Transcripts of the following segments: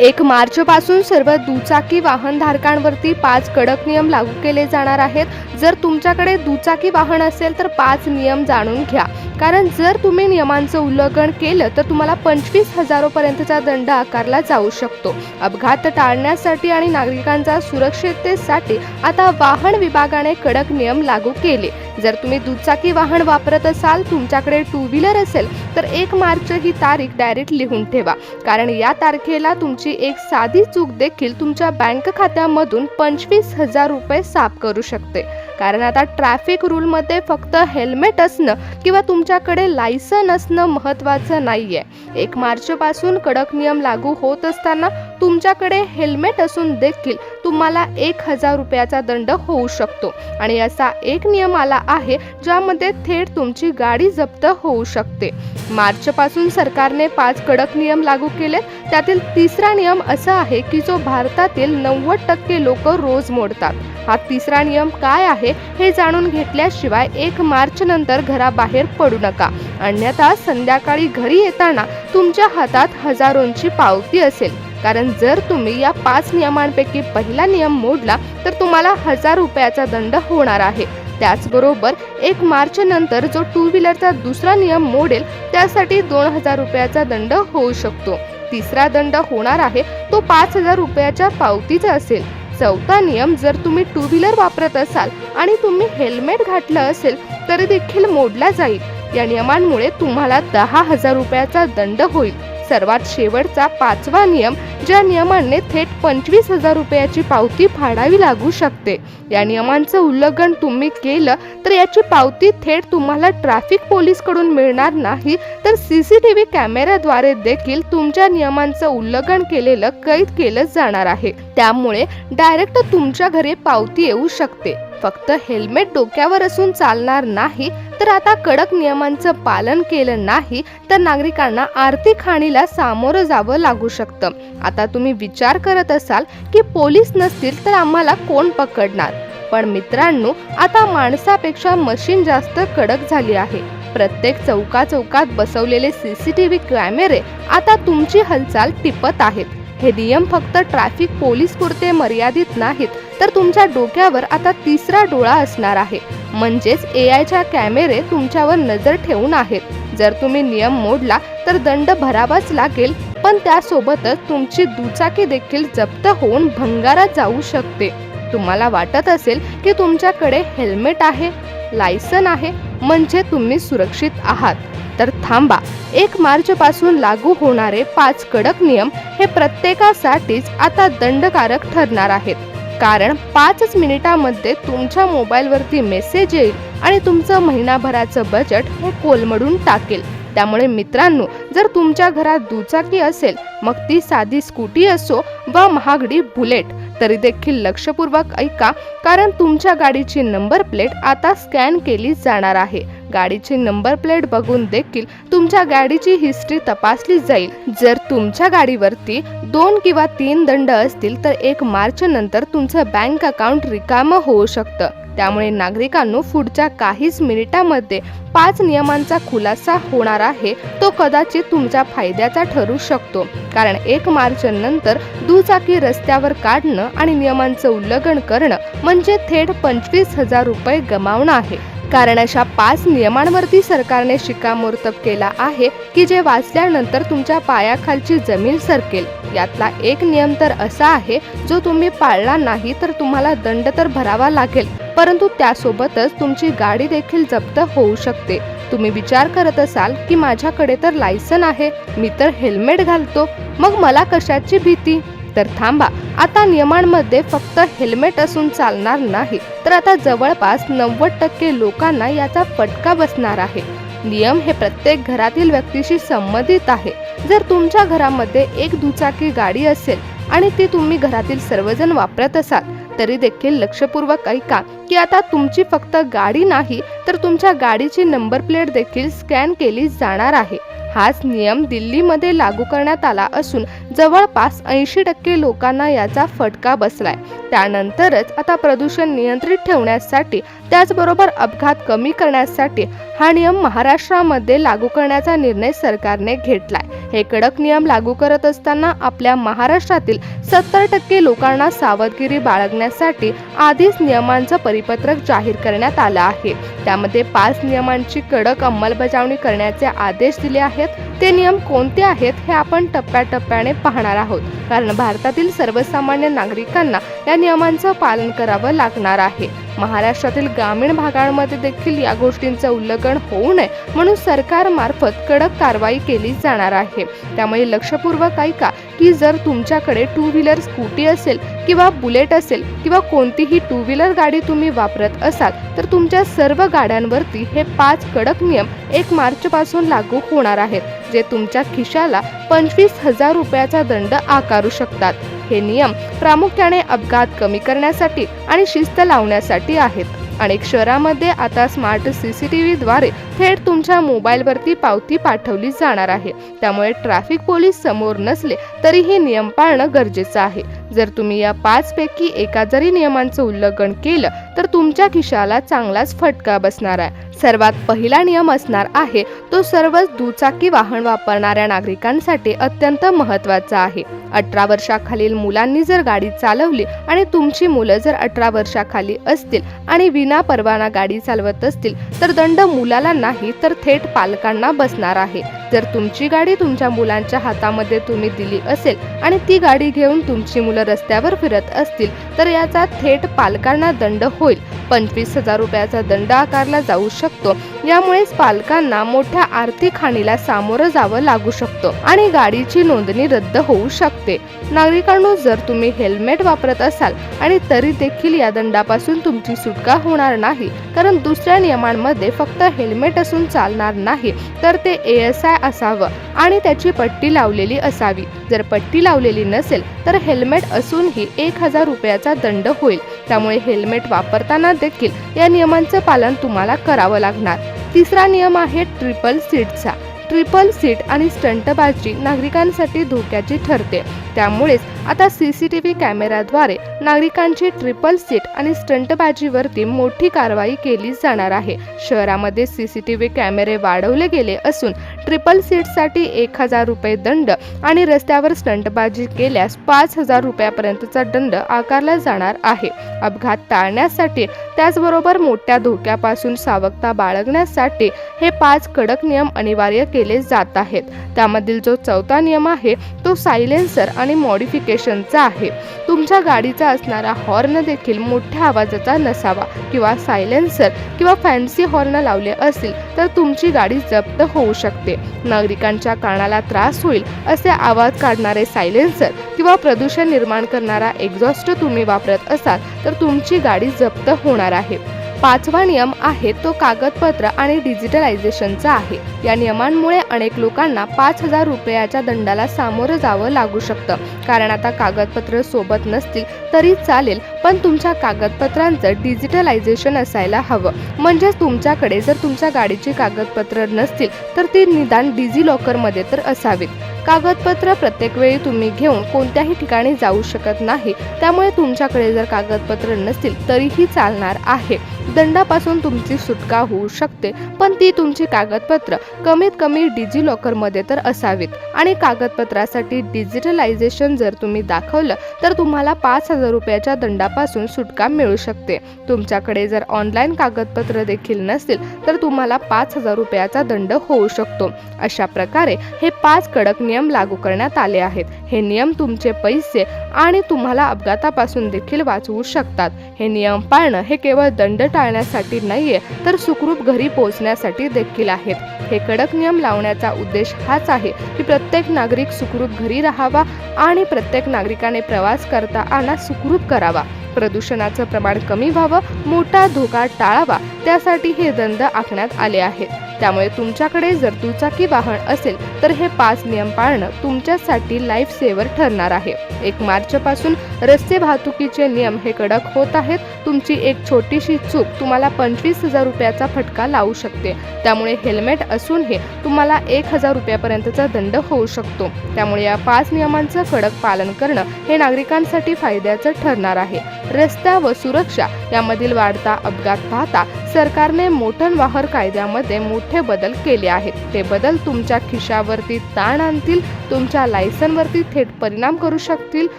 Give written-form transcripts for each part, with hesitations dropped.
1 मार्चपासून सर्व दुचाकी वाहनधारकांवरती 5 कडक नियम लागू केले जाणार आहेत. जर तुमच्याकडे दुचाकी वाहन असेल तर 5 नियम जाणून घ्या. कारण जर तुम्ही नियमांचं उल्लंघन केलं तर तुम्हाला 25,000 पर्यंतचा दंड आकारला जाऊ शकतो. अपघात टाळण्यासाठी आणि नागरिकांच्या सुरक्षिततेसाठी आता वाहन विभागाने कडक नियम लागू केले. जर तुम्ही दुचाकी वाहन वापरत असाल, तुमच्याकडे टू व्हीलर असेल तर 1 मार्च ही तारीख डायरेक्ट लिहून ठेवा. कारण या तारखेला तुमची एक साधी चूक देखील तुमच्या बँक खात्यामधून 25,000 रुपये साफ करू शकते. कारण आता ट्रॅफिक रूलमध्ये फक्त हेल्मेट असणं किंवा तुमच्याकडे लायसन असणं महत्त्वाचं नाहीये. 1 मार्चपासून कडक नियम लागू होत असताना तुमच्याकडे हेल्मेट असून देखील तुम्हाला 1,000 रुपयाचा दंड होऊ शकतो. आणि असा एक नियम आला आहे ज्यामध्ये थेट तुमची गाडी जप्त होऊ शकते. मार्चपासून सरकारने 5 कडक नियम लागू केलेत. त्यातील तिसरा नियम असा आहे की जो भारतातील 90% लोक रोज मोडतात. हा तिसरा नियम काय आहे हे जाणून घेतल्याशिवाय 1 मार्च नंतर घराबाहेर पडू नका. अन्यथा संध्याकाळी घरी येताना तुमच्या हातात हजारोंची पावती असेल. कारण जर तुम्ही या 5 नियमांपैकी पहिला नियम मोडला तर तुम्हाला 1,000 रुपयाचा दंड होणार आहे. त्याचबरोबर 1 मार्च नंतर जो टू व्हीलरचा दुसरा नियम मोडेल त्यासाठी 2,000 रुपयाचा दंड होऊ शकतो. तिसरा दंड होणार आहे तो 5,000 रुपयाच्या पावतीचा असेल. चौथा नियम, जर तुम्ही टू व्हीलर वापरत असाल आणि तुम्ही हेल्मेट घातलं असेल तरी देखील मोडला जाईल. या नियमांमुळे तुम्हाला 10,000 रुपयाचा दंड होईल. सर्वात शेवटचा 5वा नियम, ज्या नियमाने थेट 25,000 रुपयाची पावती फाडावी लागू शकते. या नियमांचं उल्लंघन तुम्ही केलं तर याची पावती थेट तुम्हाला ट्रॅफिक पोलीस कडून मिळणार नाही, तर CCTV कॅमेऱ्याद्वारे देखील तुमच्या नियमांचं उल्लंघन केलेलं कैद केलं जाणार आहे. त्यामुळे डायरेक्ट तुमच्या घरी पावती येऊ शकते. फक्त हेल्मेट डोक्यावर असून चालणार नाही, तर आता कडक नियमांचं पालन केलं नाही तर नागरिकांना आर्थिक हानीला सामोरं जावं लागू शकतं. आता तुम्ही विचार करत असाल की पोलीस नसतील तर आम्हाला कोण पकडणार? पण मित्रांनो, आता माणसापेक्षा मशीन जास्त कडक झाली आहे. प्रत्येक चौकात बसवलेले CCTV कॅमेरे आता तुमची हालचाल टिपत आहेत. हे नियम फक्त ट्रॅफिक पोलीस पुरते मर्यादित नाहीत, तर तुमच्या डोक्यावर आता तिसरा डोळा असणार आहे. म्हणजेच AIच्या कॅमेरे तुमच्यावर नजर ठेवून आहेत. जर तुम्ही नियम मोडला तर दंड भरावाच लागेल, पण त्यासोबतच तुमची दुचाकी देखील जप्त होऊन भंगारात जाऊ शकते. तुम्हाला वाटत असेल की तुमच्याकडे हेल्मेट आहे, लायसन आहे, म्हणजे तुम्ही सुरक्षित आहात. तर थांबा, 1 मार्चपासून लागू होणारे 5 कडक नियम हे प्रत्येकासाठीच आता दंडकारक ठरणार आहेत. कारण 5 मिनिटांमध्ये तुमच्या मोबाईलवरती मेसेज येईल आणि तुमचं महिनाभराचं बजेट हे कोलमडून टाकेल. त्यामुळे मित्रांनो, जर तुमच्या घरात दुचाकी असेल, मग ती साधी स्कूटी असो वा महागडी बुलेट, तरी देखील लक्षपूर्वक ऐका. कारण तुमच्या गाडीची नंबर प्लेट आता स्कॅन केली जाणार आहे. गाडीची नंबर प्लेट बघून देखील तुमच्या गाडीची हिस्ट्री तपासली जाईल. जर तुमच्या गाडीवरती 2 किंवा 3 दंड असतील तर 1 मार्च नंतर तुमचं बँक अकाउंट रिकामं होऊ शकतं. त्यामुळे नागरिकांनो, पुढच्या काहीच मिनिटांमध्ये 5 नियमांचा खुलासा होणार आहे. तो कदाचित तुमच्या फायद्याचा ठरू शकतो. कारण 1 मार्च नंतर दुचाकी रस्त्यावर काढणं आणि नियमांचं उल्लंघन करणं म्हणजे थेट 25,000 रुपये गमावणं आहे. कारण अशा 5 नियमांवरती सरकारने शिक्कामोर्तब केला आहे की जे वाचल्यानंतर तुमच्या पायाखालची जमीन सरकेल. यातला एक नियम तर असा आहे जो तुम्ही पाळला नाही तर तुम्हाला दंड तर भरावा लागेल, परंतु त्यासोबतच तुमची गाडी देखील जप्त होऊ शकते. तुम्ही विचार करत असाल की माझ्याकडे तर लायसन आहे, मी तर हेल्मेट घालतो, मग मला कशाची भीती? तर थांबा, आता नियमांमध्ये फक्त हेल्मेट असून चालणार नाही, तर आता जवळपास 90% लोकांना याचा फटका बसणार आहे. नियम हे प्रत्येक घरातील व्यक्तीशी संबंधित आहे. जर तुमच्या घरामध्ये एक दुचाकी गाडी असेल आणि ती तुम्ही घरातील सर्वजण वापरत असाल, तरी देखील लक्षपूर्वक ऐका की आता तुमची फक्त गाडी नाही तर तुमच्या गाडीची नंबर प्लेट देखील स्कॅन केली जाणार आहे. हाच नियम दिल्लीमध्ये लागू करण्यात आला असून जवळपास 80% लोकांना याचा फटका बसलाय. त्यानंतरच आता प्रदूषण नियंत्रित ठेवण्यासाठी त्याचबरोबर अपघात कमी करण्यासाठी हा नियम महाराष्ट्रामध्ये लागू करण्याचा निर्णय सरकारने घेतलाय। हे कडक नियम लागू करत असताना आपल्या महाराष्ट्रातील 70% लोकांना सावधगिरी बाळगण्यासाठी आधीच नियमांचं परिपत्रक जाहीर करण्यात आलं आहे। त्यामध्ये 5 नियमांची कडक अंमलबजावणी करण्याचे आदेश दिले आहेत। ते नियम कोणते आहेत हे आपण टप्प्याटप्प्याने पाहणार आहोत, कारण भारतातील सर्वसामान्य नागरिकांना या नियमांचं पालन करावं लागणार आहे। महाराष्ट्रातील ग्रामीण भागांमध्ये देखील या गोष्टींचं उल्लंघन होऊ नये म्हणून सरकारमार्फत कडक कारवाई केली जाणार आहे। त्यामुळे लक्षपूर्वक ऐका की जर तुमच्याकडे 2 व्हीलर स्कूटी असेल किंवा बुलेट असेल किंवा कोणतीही 2 व्हीलर गाडी तुम्ही वापरत असाल तर तुमच्या सर्व गाड्यांवरती हे 5 कडक नियम 1 मार्च पासून लागू होणार आहेत, जे तुमच्या खिशाला 25,000 रुपयाचा दंड आकारू शकतात। हे नियम प्रामुख्याने अपघात कमी करण्यासाठी आणि शिस्त लावण्यासाठी आहेत। अनेक शहरांमध्ये आता स्मार्ट CCTV द्वारे थेट तुमच्या मोबाईलवरती पावती पाठवली जाणार आहे। त्यामुळे ट्रॅफिक पोलीस समोर नसले तरी हे नियम पाळणं गरजेचं आहे। जर तुम्ही या 5 पैकी एका जरी नियमांचं उल्लंघन केलं तर तुमच्या खिशाला चांगलाच फटका बसणार आहे। सर्वात पहिला नियम असणार आहे तो सर्वच दुचाकी वाहन वापरणाऱ्या नागरिकांसाठी अत्यंत महत्त्वाचा आहे। 18 वर्षाखालील मुलांनी जर गाडी चालवली आणि तुमची मुलं जर 18 वर्षाखाली असतील आणि विना परवाना गाडी चालवत असतील तर दंड मुलाला नाही तर थेट पालकांना बसणार आहे। जर तुमची गाडी तुमच्या मुलांच्या हातामध्ये तुम्ही दिली असेल आणि ती गाडी घेऊन तुमची मुलं रस्त्यावर फिरत असतील तर याचा थेट पालकांना दंड होईल। 25,000 रुपयाचा दंड आकारला जाऊ शकतो। यामुळेच पालकांना मोठ्या आर्थिक हानीला सामोरं जावं लागू शकतं आणि गाडीची नोंदणी रद्द होऊ शकते। नागरिकांनो, जर तुम्ही हेल्मेट वापरत असाल आणि तरी देखील या दंडापासून तुमची सुटका होणार नाही, कारण दुसऱ्या नियमांमध्ये फक्त हेल्मेट असून चालणार नाही तर ते ASI असावं आणि त्याची पट्टी लावलेली असावी। जर पट्टी लावलेली नसेल तर हेल्मेट असूनही 1,000 रुपयाचा दंड होईल। त्यामुळे हेल्मेट वापरताना देखील या नियमांचं पालन तुम्हाला करावं लागणार। तिसरा नियम आहे ट्रिपल सीटचा। ट्रिपल सीट आणि स्टंटबाजी नागरिकांसाठी धोक्याची ठरते। त्यामुळेच आता CCTV कॅमेऱ्याद्वारे नागरिकांची ट्रिपल सीट आणि स्टंटबाजीवरती मोठी कारवाई केली जाणार आहे। शहरामध्ये CCTV कॅमेरे वाढवले गेले असून ट्रिपल सीटसाठी 1,000 रुपये दंड आणि रस्त्यावर स्टंटबाजी केल्यास 5,000 रुपयापर्यंतचा दंड आकारला जाणार आहे। अपघात टाळण्यासाठी त्याचबरोबर मोठ्या धोक्यापासून सावधता बाळगण्यासाठी हे 5 कडक नियम अनिवार्य केले जात आहेत। त्यामधील जो 4था नियम आहे तो सायलेन्सर आणि मॉडिफिकेशनचा आहे। तुमच्या गाडीचा असणारा हॉर्न देखील मोठ्या आवाजाचा नसावा किंवा सायलेन्सर किंवा फॅन्सी हॉर्न लावले असतील तर तुमची गाडी जप्त होऊ शकते। नागरिकांच्या कानाला त्रास होईल असे आवाज काढणारे सायलेन्सर किंवा प्रदूषण निर्माण करणारा एक्झॉस्ट तुम्ही वापरत असाल तर तुमची गाडी जप्त होणार आहे। 5वा नियम आहे तो कागदपत्र आणि डिजिटलायझेशनचा आहे। या नियमांमुळे अनेक लोकांना 5,000 रुपयाच्या दंडाला सामोरं जावं लागू शकतं, कारण आता कागदपत्र सोबत नसतील तरी चालेल, पण तुमच्या कागदपत्रांचं डिजिटलायझेशन असायला हवं। म्हणजेच तुमच्याकडे जर तुमच्या गाडीची कागदपत्र नसतील तर ती निदान डिजिलॉकरमध्ये तर असावीत। कागदपत्र प्रत्येक वेळी तुम्ही घेऊन कोणत्याही ठिकाणी जाऊ शकत नाही, त्यामुळे तुमच्याकडे जर कागदपत्र नसतील तरीही चालणार आहे। दंडापासून तुमची सुटका होऊ शकते, पण ती तुमची कागदपत्र कमीत कमी डिजिलॉकरमध्ये तर असावीत आणि कागदपत्रासाठी डिजिटलायझेशन जर तुम्ही दाखवलं तर तुम्हाला 5,000 रुपयाच्या दंडापासून सुटका मिळू शकते। तुमच्याकडे जर ऑनलाईन कागदपत्र देखील नसतील तर तुम्हाला 5,000 रुपयाचा दंड होऊ शकतो। अशा प्रकारे हे 5 कडक नियम लागू करण्यात आले आहेत। हे नियम तुमचे पैसे आणि तुम्हाला अपघातापासून देखील वाचवू शकतात। हे नियम पाळणं हे केवळ दंड टाळण्यासाठी नाहीये तर सुखरूप घरी पोहोचण्यासाठी देखील आहेत। हे कडक नियम लावण्याचा उद्देश हाच आहे की प्रत्येक नागरिक सुखरूप घरी राहावा आणि प्रत्येक नागरिकाने प्रवास करताना सुखरूप करावा, प्रदूषणाचं प्रमाण कमी व्हावं, मोठा धोका टाळावा, त्यासाठी हे दंड आखण्यात आले आहेत। त्यामुळे तुमच्याकडे जर दुचाकी वाहन असेल तर हे 5 नियम पाळणं तुमच्यासाठी लाईफ सेव्हर ठरणार आहे. 1 मार्चपासून रस्ते वाहतुकीचे नियम हे कडक होत आहेत. तुमची एक छोटीशी चूक तुम्हाला 25,000 रुपयाचा फटका लावू शकते. त्यामुळे हेल्मेट असूनही तुम्हाला 1,000 रुपयापर्यंतचा दंड होऊ शकतो. त्यामुळे या 5 नियमांचं कडक पालन करणं हे नागरिकांसाठी फायद्याचं ठरणार आहे. रस्ता व सुरक्षा यामधील वाढता अपघात पाहता सरकारने मोटर वाहन कायद्यामध्ये मोठे बदल केले आहेत. ते बदल तुमच्या खिशावरती ताण आणतील, तुमच्या लायसनवरती थेट परिणाम करू शकतील.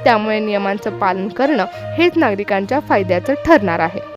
त्यामुळे नियमांचं पालन करणं हेच नागरिकांच्या फायद्याचं ठरणार आहे.